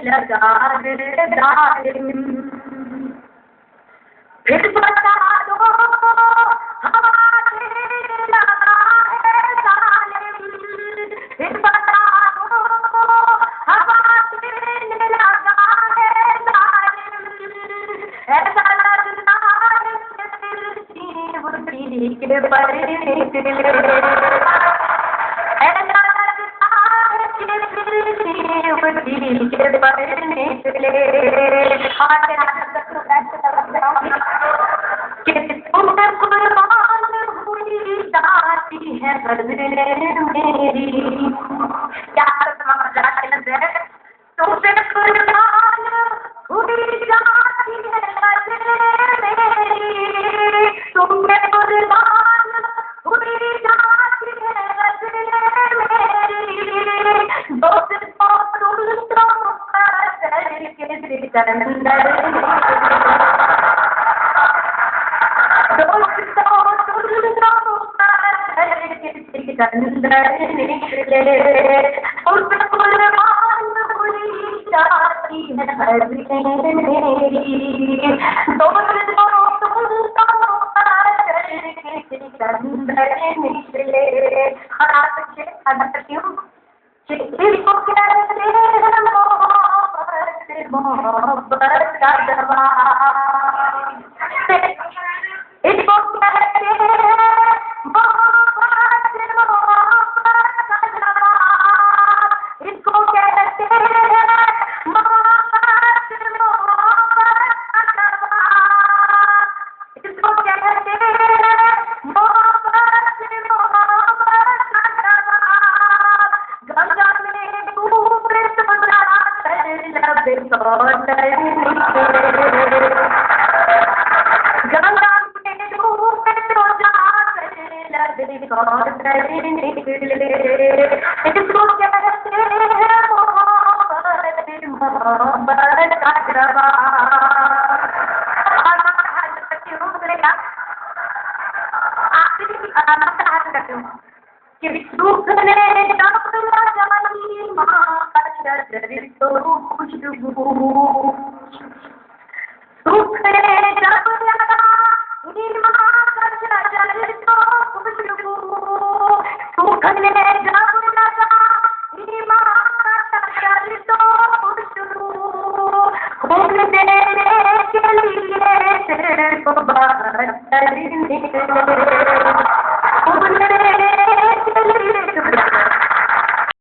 लगा रे जालिम, फिर बता दो हवा देने लगा है जालिम, फिर बता दो हवा देने लगा है जालिम, ऐसा लगता है कि दिल जीव दिल के पर निकले, ऐसा लगता है कि दिल जीव दिल के पर निकले। कि तुमने कुर्बान हुई जाती है बदले मेरी, क्या तुमसे कुर्बान हुई जाती है बदले मेरी, तुमने कुर्बान हुई जाती है बदले मेरी, दोस्त को तुम तो मुकद्दर के सिकंदर, सिकंदर निकले, उस कुर्बान हुई जाती है बदले मेरी, दोस्त को तुम तो मुकद्दर के सिकंदर निकले। और आप से अदा करती हूँ इसको कहते हैं मोहब्बत, मोहब्बत का जवाब, इसको कहते हैं मोहब्बत, मोहब्बत का जवाब, इसको कहते हैं मोहब्बत, मोहब्बत का जवाब, इसको कहते हैं मोहब्बत, मोहब्बत का जवाब। गंगा में डूब तो जाकर लब कौशल निकले, गंगा में डूब तो जाकर लब कौशल निकले, इसको कहते हैं मोहब्बत, मोहब्बत का जवाब। कि सुख ने जब लगाई माँ का शजर तो खुशबू, सुख ने जब लगाई माँ का शजर तो खुशबू, सुख ने जब लगाई माँ का शजर तो खुशबू, खून देने के लिए तेरे को बाहर निकले,